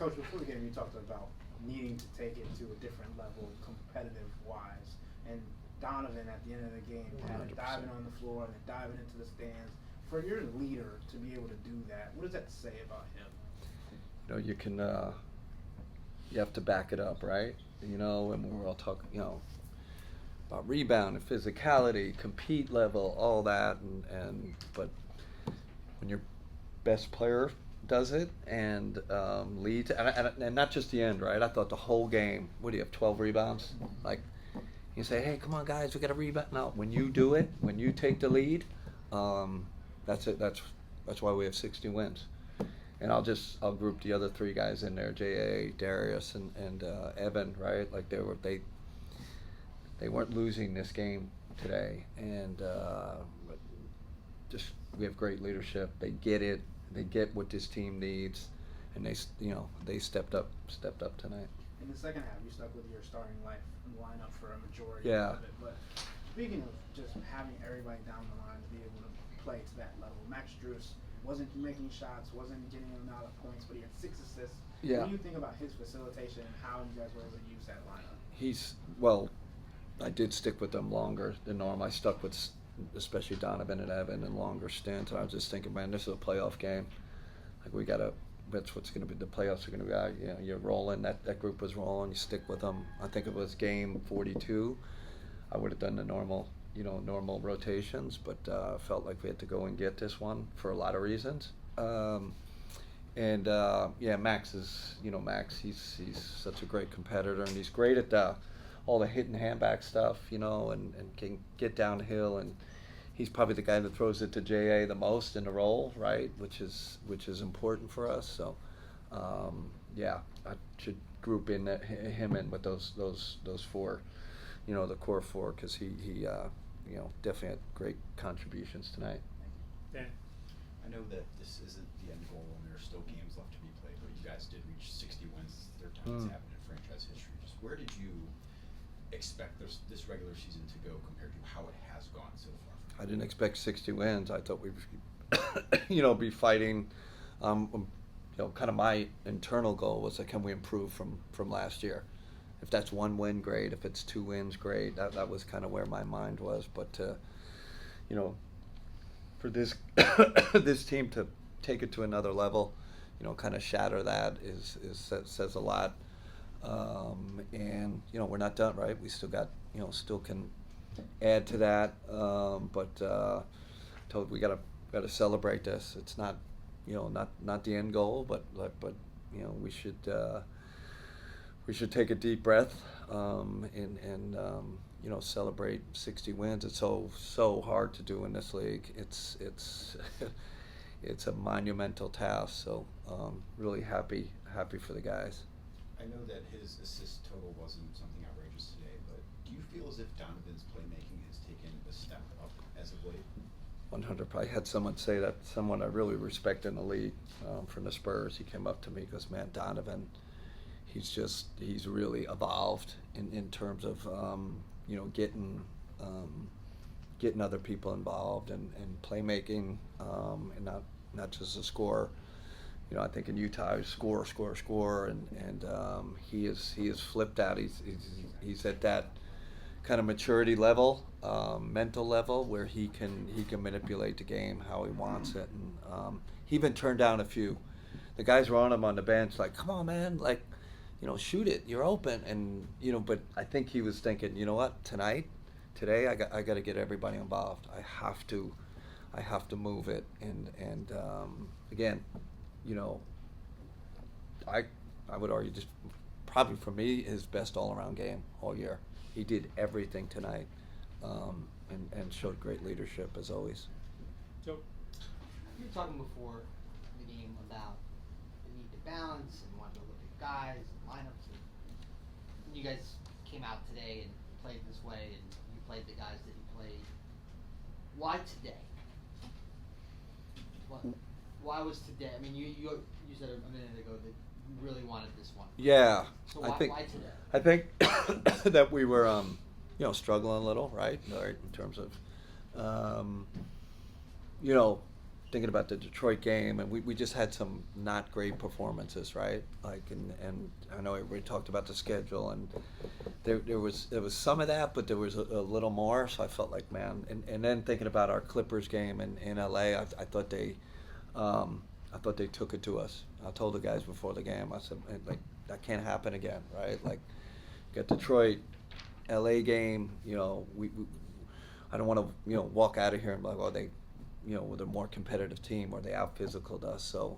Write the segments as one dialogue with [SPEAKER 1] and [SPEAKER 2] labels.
[SPEAKER 1] Coach, before the game, you talked about needing to take it to a different level, competitive-wise. And Donovan, at the end of the game, had it
[SPEAKER 2] 100%.
[SPEAKER 1] diving on the floor and then diving into the stands. For your leader to be able to do that, what does that say about him?
[SPEAKER 2] You know, you can, you have to back it up, right? You know, and we're all talking, you know, about rebound and physicality, compete level, all that, but when your best player does it and leads, and not just the end, right? I thought the whole game. What do you have? 12 rebounds? Like, you say, hey, come on, guys, we got to rebound. No, when you do it, when you take the lead, that's it. That's why we have 60 wins. And I'll group the other three guys in there: J.A., Darius, and Evan. Right? Like they weren't losing this game today, and but just we have great leadership. They get it. They get what this team needs, and they stepped up tonight.
[SPEAKER 1] In the second half, you stuck with your starting lineup for a majority
[SPEAKER 2] Yeah.
[SPEAKER 1] of it. But speaking of just having everybody down the line to be able to play to that level, Max Strus wasn't making shots, wasn't getting a lot of points, but he had 6 assists.
[SPEAKER 2] Yeah.
[SPEAKER 1] What do you think about his facilitation and how you guys were able to use that lineup?
[SPEAKER 2] Well, I did stick with them longer than normal. I stuck with especially Donovan and Evan in longer stints. And I was just thinking, man, this is a playoff game. Like that's what's going to be. The playoffs are going to be. You know, you're rolling. That group was rolling. You stick with them. I think it was game 42. I would have done the normal rotations, but felt like we had to go and get this one for a lot of reasons. Max is, Max, he's such a great competitor, and he's great at all the hit and handback stuff, and can get downhill, and he's probably the guy that throws it to J.A. the most in the roll, right, which is important for us. So, I should group him in with those four, the core four, because he definitely had great contributions tonight.
[SPEAKER 1] Dan?
[SPEAKER 3] I know that this isn't the end goal and there are still games left to be played, but you guys did reach 60 wins, third time it's happened in franchise history. Just where did you expect this regular season to go compared to how it has gone so far?
[SPEAKER 2] I didn't expect 60 wins. I thought we'd, be fighting. Kind of my internal goal was like, can we improve from last year? If that's 1 win, great. If it's 2 wins, great. That was kind of where my mind was. But for this this team to take it to another level, kind of shatter that says a lot. And we're not done, right? We still got still can add to that. But told we got to celebrate this. It's not not the end goal, but we should take a deep breath and celebrate 60 wins. It's so hard to do in this league. It's it's a monumental task. So really happy for the guys.
[SPEAKER 3] I know that his assist total wasn't something outrageous today, but do you feel as if Donovan's playmaking has taken a step up as of late?
[SPEAKER 2] 100. I had someone say that, someone I really respect in the league from the Spurs. He came up to me and goes, man, Donovan, he's really evolved in terms of getting other people involved and playmaking and not just a scorer. I think in Utah he's score, and he is flipped out. He's at that kind of maturity level, mental level, where he can manipulate the game how he wants it, and he even turned down a few. The guys were on him on the bench, like, come on, man, like, shoot it, you're open, and but I think he was thinking, you know what, today I got to get everybody involved. I have to move it, and again, I would argue just probably for me his best all-around game all year. He did everything tonight, and showed great leadership as always.
[SPEAKER 1] Joe?
[SPEAKER 4] You were talking before the game about the need to balance and wanting to look at guys and lineups, and you guys came out today and played this way, and you played the guys that you played. Why today? Why was today? I mean, you said a minute ago that you really wanted this one.
[SPEAKER 2] Yeah,
[SPEAKER 4] So why today?
[SPEAKER 2] I think that we were struggling a little, right? In terms of thinking about the Detroit game, and we just had some not great performances, right? Like, and I know everybody talked about the schedule, and there was some of that, but there was a little more. So I felt like, man, and then thinking about our Clippers game in LA, I thought they took it to us. I told the guys before the game, I said, like, that can't happen again, right? Like, got Detroit, LA game, we I don't want to, walk out of here and be like, oh, they, they're a more competitive team or they out physicaled us. So,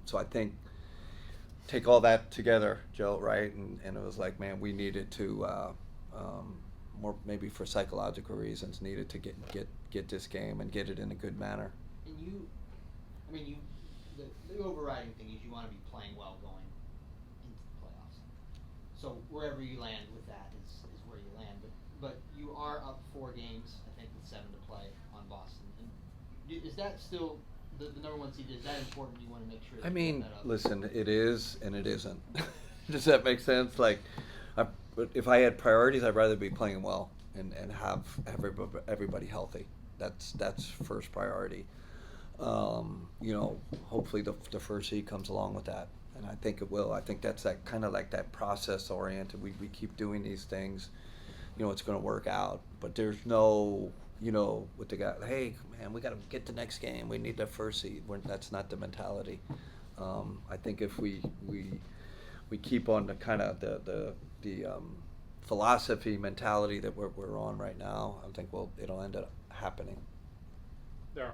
[SPEAKER 2] so I think take all that together, Joe, right? And it was like, man, we needed to, more maybe for psychological reasons, needed to get this game and get it in a good manner.
[SPEAKER 4] And the overriding thing is you want to be playing well going into the playoffs. So wherever you land with that is where you land. But you are up 4 games, I think, with 7 to play on Boston. And is that still the number 1 seed? Is that important? You want to make sure that you get that up?
[SPEAKER 2] Listen, it is and it isn't. Does that make sense? Like, if I had priorities, I'd rather be playing well and have everybody healthy. That's first priority. Hopefully the first seed comes along with that, and I think it will. I think that's that kind of like that process oriented. We keep doing these things, it's going to work out. But there's no, with the guy, hey man, we got to get the next game. We need the first seed. That's not the mentality. I think if we keep on the kind of the philosophy mentality that we're on right now, I think it'll end up happening.
[SPEAKER 5] There.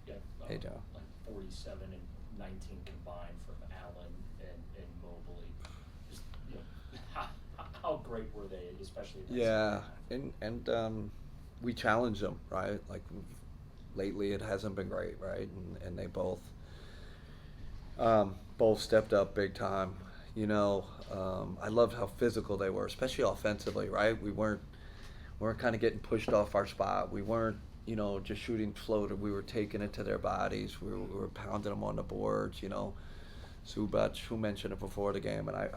[SPEAKER 5] Yeah,
[SPEAKER 2] Hey, Joe.
[SPEAKER 5] like 47 and 19 combined from Allen and Mobley. Just, how great were they, especially?
[SPEAKER 2] Yeah, and we challenged them, right? Like lately, it hasn't been great, right? And they both stepped up big time. I loved how physical they were, especially offensively, right? We weren't kind of getting pushed off our spot. We weren't, just shooting floater. We were taking it to their bodies. We were pounding them on the boards. Zubac, who mentioned it before the game, and I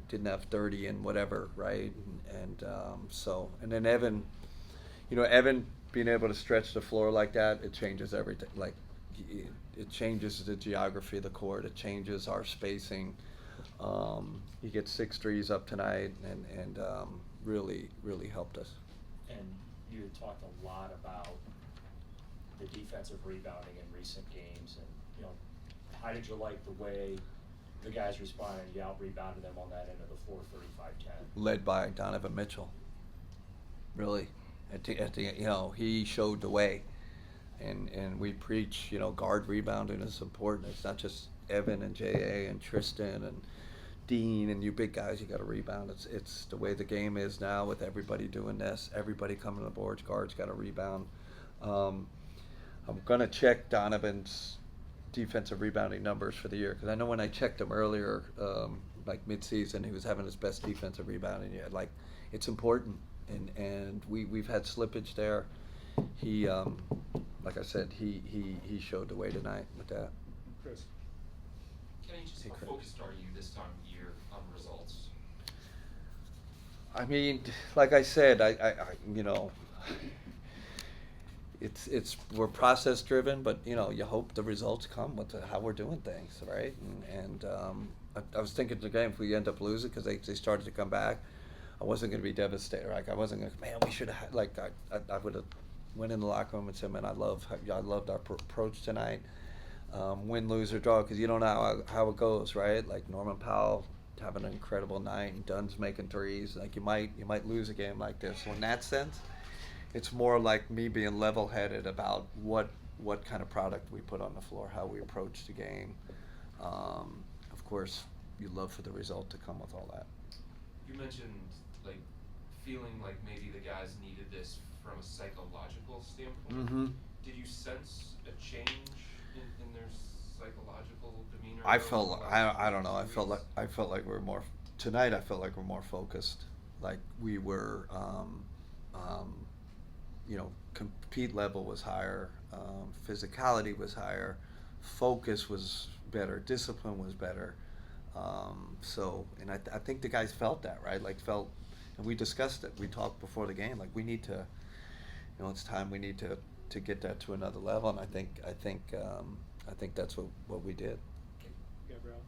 [SPEAKER 2] didn't have 30 and whatever, right? And then Evan, Evan being able to stretch the floor like that, it changes everything. Like, it changes the geography of the court. It changes our spacing. He gets 6 threes up tonight, and really, really helped us.
[SPEAKER 5] And you had talked a lot about the defensive rebounding in recent games, and how did you like the way the guys responded? You out-rebounded them on that end of the floor, 35-10.
[SPEAKER 2] Led by Donovan Mitchell. Really, at the he showed the way, and we preach guard rebounding is important. It's not just Evan and J.A. and Tristan and Dean and you big guys, you got to rebound. It's the way the game is now with everybody doing this. Everybody coming to the boards. Guards got to rebound. I'm gonna check Donovan's defensive rebounding numbers for the year because I know when I checked him earlier, like mid-season, he was having his best defensive rebounding year. Like, it's important, and we've had slippage there. He, like I said, he showed the way tonight with that.
[SPEAKER 5] Chris.
[SPEAKER 6] Kenny, just how focused are you this time of year on results?
[SPEAKER 2] I mean, like I said, we're process driven, but you hope the results come with how we're doing things, right? And I was thinking the game, if we end up losing because they started to come back, I wasn't going to be devastated. Like, I wasn't going to, man, we should have like I would have went in the locker room and said, man, I loved our approach tonight. Win, lose, or draw, because you don't know how it goes, right? Like Norman Powell having an incredible night, and Dunn's making threes. Like, you might lose a game like this. So in that sense, it's more like me being level-headed about what kind of product we put on the floor, how we approach the game. Of course, you love for the result to come with all that.
[SPEAKER 6] You mentioned like feeling like maybe the guys needed this from a psychological standpoint.
[SPEAKER 2] Mm-hmm.
[SPEAKER 6] Did you sense a change in their psychological demeanor?
[SPEAKER 2] I felt I don't know. I felt like we're more tonight. I felt like we're more focused. Like we were, compete level was higher, physicality was higher, focus was better, discipline was better. And I think the guys felt that, right? Like and we discussed it. We talked before the game. Like, we need to, it's time. We need to to get that to another level, and I think that's what we did.
[SPEAKER 7] Gabrielle.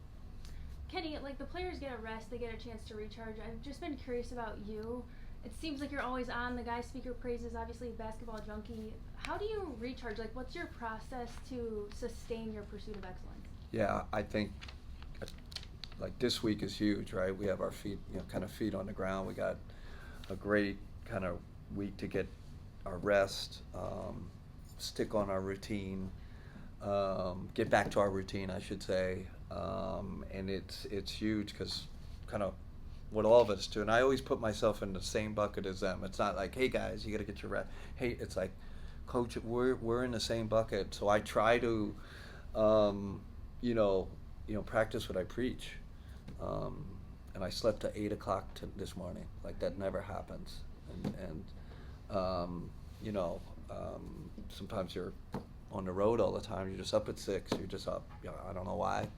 [SPEAKER 8] Kenny, like the players get a rest, they get a chance to recharge. I've just been curious about you. It seems like you're always on. The guy speaker praises, obviously, basketball junkie. How do you recharge? Like, what's your process to sustain your pursuit of excellence?
[SPEAKER 2] Yeah, I think like this week is huge, right? We have our feet, kind of feet on the ground. We got a great kind of week to get our rest, stick on our routine, get back to our routine, I should say, and it's huge because kind of what all of us do. And I always put myself in the same bucket as them. It's not like, hey guys, you got to get your rest. Hey, it's like, coach, we're in the same bucket. So I try to, practice what I preach. And I slept at 8 o'clock this morning. Like that never happens. And sometimes you're on the road all the time. You're just up at 6. You're just up. I don't know why.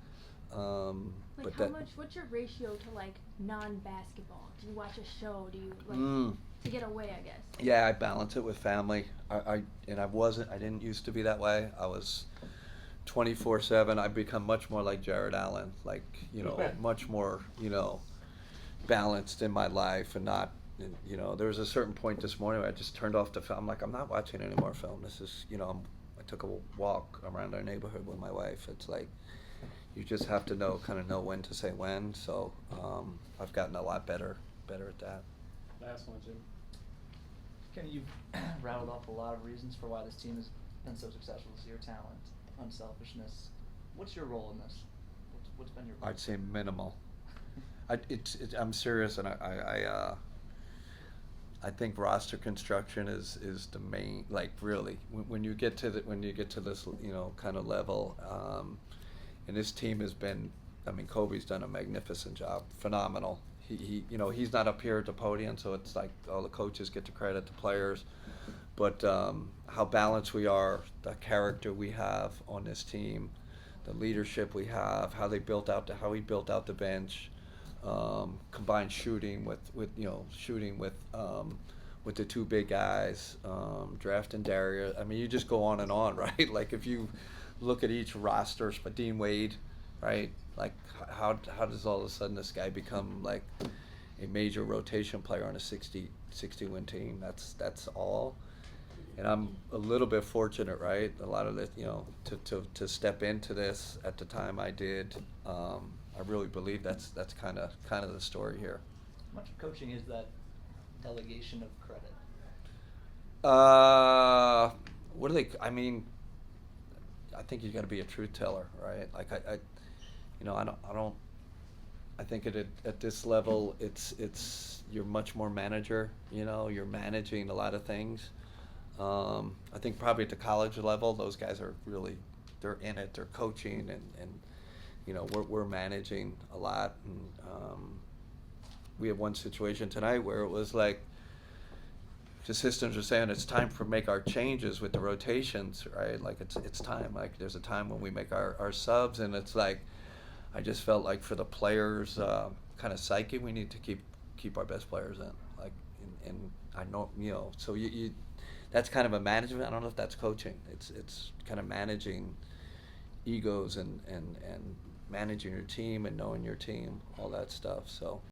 [SPEAKER 8] What's your ratio to like non-basketball? Do you watch a show? Do you like to get away, I guess?
[SPEAKER 2] Yeah, I balance it with family. I didn't used to be that way. I was 24/7. I've become much more like Jared Allen, like, much more, balanced in my life and not, there was a certain point this morning where I just turned off the film. I'm like, I'm not watching any more film. This is, I took a walk around our neighborhood with my wife. It's like, you just have to know when to say when. So I've gotten a lot better at that.
[SPEAKER 7] Last one, Jim.
[SPEAKER 9] Kenny, you've rattled off a lot of reasons for why this team has been so successful this year: talent, unselfishness. What's your role in this? What's been your role?
[SPEAKER 2] I'd say minimal. I'm serious, and I think roster construction is the main, like, really when you get to this kind of level, and this team has been, Kobe's done a magnificent job, phenomenal. He he's not up here at the podium, so it's like all the coaches get the credit, the players, but how balanced we are, the character we have on this team, the leadership we have, how he built out the bench, combined shooting with the two big guys, drafting Darius. You just go on and on, right? Like if you look at each roster, but Dean Wade, right? Like how does all of a sudden this guy become like a major rotation player on a 60 win team? That's all. And I'm a little bit fortunate, right? A lot of this, to step into this at the time I did. I really believe that's kind of the story here.
[SPEAKER 9] How much of coaching is that delegation of credit?
[SPEAKER 2] What do they? I think you got to be a truth teller, right? Like I think at this level, it's you're much more manager. You're managing a lot of things. I think probably at the college level, those guys are really, they're in it. They're coaching and we're managing a lot. And we have one situation tonight where it was like the systems are saying it's time to make our changes with the rotations, right? Like it's time. Like there's a time when we make our subs, and it's like I just felt like for the players' kind of psyche, we need to keep our best players in. Like and I know so you that's kind of a management. I don't know if that's coaching. It's kind of managing egos and managing your team and knowing your team, all that stuff. So